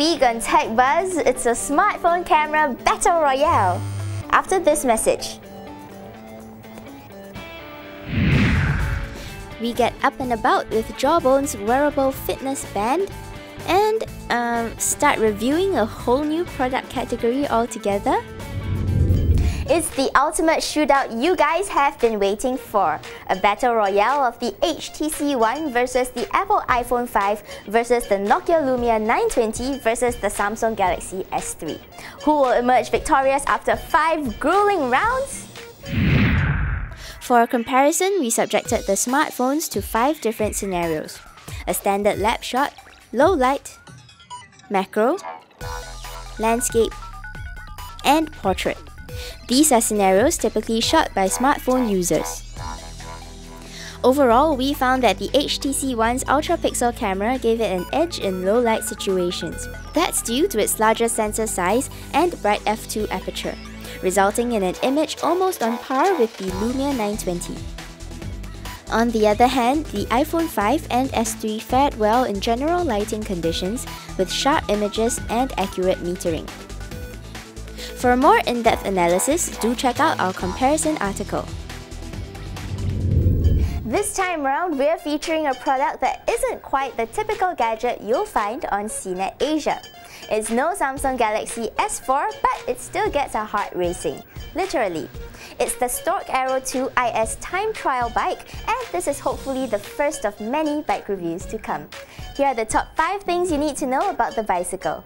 week on Tech Buzz, it's a smartphone camera battle royale. After this message, we get up and about with Jawbone's wearable fitness band and start reviewing a whole new product category altogether. It's the ultimate shootout you guys have been waiting for. A battle royale of the HTC One versus the Apple iPhone 5 versus the Nokia Lumia 920 versus the Samsung Galaxy S3. Who will emerge victorious after 5 grueling rounds? For a comparison, we subjected the smartphones to 5 different scenarios. A standard lap shot, low light, macro, landscape, and portrait. These are scenarios typically shot by smartphone users. Overall, we found that the HTC One's ultra-pixel camera gave it an edge in low-light situations. That's due to its larger sensor size and bright f2 aperture, resulting in an image almost on par with the Lumia 920. On the other hand, the iPhone 5 and S3 fared well in general lighting conditions with sharp images and accurate metering. For a more in-depth analysis, do check out our comparison article. This time round, we're featuring a product that isn't quite the typical gadget you'll find on CNET Asia. It's no Samsung Galaxy S4, but it still gets our heart racing. Literally. It's the Stork Aero 2 IS time trial bike, and this is hopefully the first of many bike reviews to come. Here are the top 5 things you need to know about the bicycle.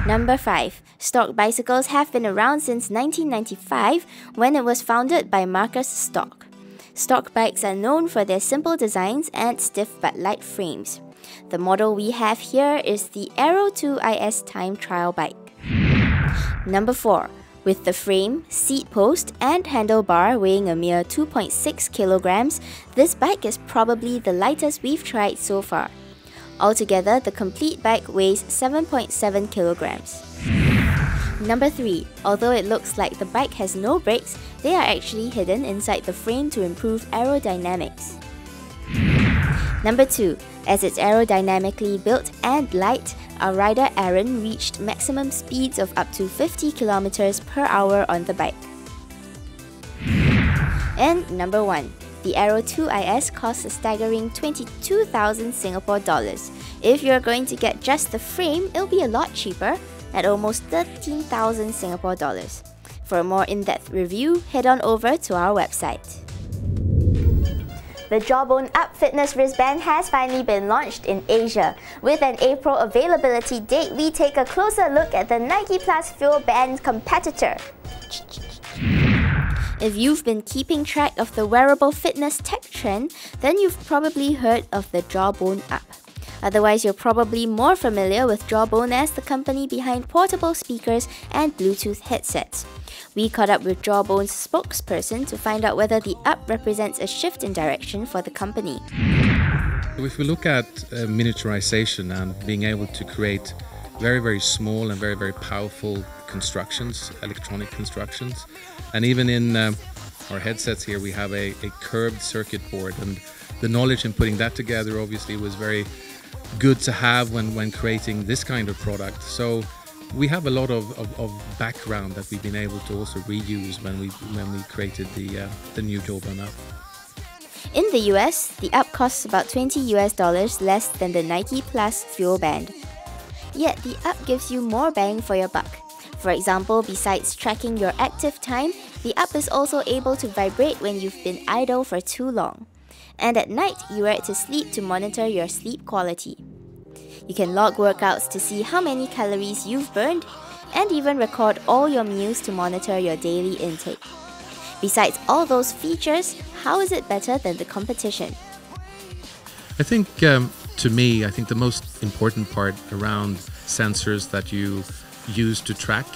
Number 5. Stork bicycles have been around since 1995 when it was founded by Marcus Stork. Stork bikes are known for their simple designs and stiff but light frames. The model we have here is the Aero 2 IS time trial bike. Number 4. With the frame, seat post, and handlebar weighing a mere 2.6 kilograms, this bike is probably the lightest we've tried so far. Altogether, the complete bike weighs 7.7 kilograms. Number 3. Although it looks like the bike has no brakes, they are actually hidden inside the frame to improve aerodynamics. Number 2. As it's aerodynamically built and light, our rider Aaron reached maximum speeds of up to 50 kilometers per hour on the bike. And number 1. The Aero 2 IS costs a staggering 22,000 Singapore dollars. If you're going to get just the frame, it'll be a lot cheaper at almost 13,000 Singapore dollars. For a more in-depth review, head on over to our website. The Jawbone Up Fitness wristband has finally been launched in Asia. With an April availability date, we take a closer look at the Nike Plus Fuel Band competitor. If you've been keeping track of the wearable fitness tech trend, then you've probably heard of the Jawbone Up. Otherwise, you're probably more familiar with Jawbone as the company behind portable speakers and Bluetooth headsets. We caught up with Jawbone's spokesperson to find out whether the Up represents a shift in direction for the company. If we look at miniaturization and being able to create very small and very powerful constructions, electronic constructions, and even in our headsets here we have a curved circuit board, and the knowledge in putting that together obviously was very good to have when creating this kind of product. So we have a lot of background that we've been able to also reuse when we created the new Jawbone Up. In the US, the Up costs about $20 less than the Nike Plus Fuel Band. Yet the Up gives you more bang for your buck. For example, besides tracking your active time, the Up is also able to vibrate when you've been idle for too long. And at night, you wear it to sleep to monitor your sleep quality. You can log workouts to see how many calories you've burned, and even record all your meals to monitor your daily intake. Besides all those features, how is it better than the competition? I think, to me, I think the most important part around sensors that you use to track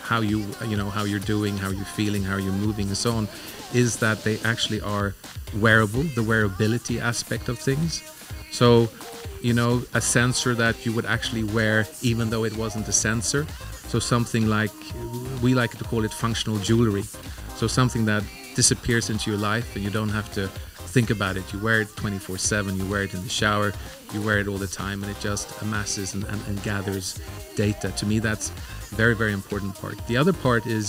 how how you're doing, how you're feeling, how you're moving, and so on, is that they actually are wearable, the wearability aspect of things. So, a sensor that you would actually wear even though it wasn't a sensor. So something like, we like to call it functional jewelry. So something that disappears into your life and you don't have to think about it. You wear it 24/7, you wear it in the shower, you wear it all the time, and it just amasses and gathers data. To me, that's very, very important part. The other part is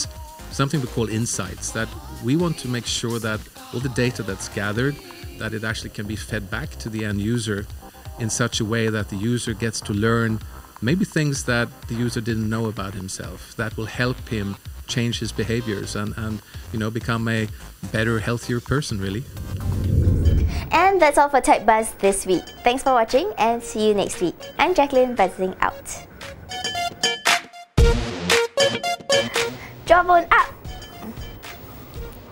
something we call insights, that we want to make sure that all the data that's gathered, that it actually can be fed back to the end user in such a way that the user gets to learn maybe things that the user didn't know about himself, that will help him change his behaviors and become a better, healthier person, really. And that's all for Tech Buzz this week. Thanks for watching and see you next week. I'm Jacqueline, buzzing out. Jawbone up!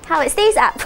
How it stays up!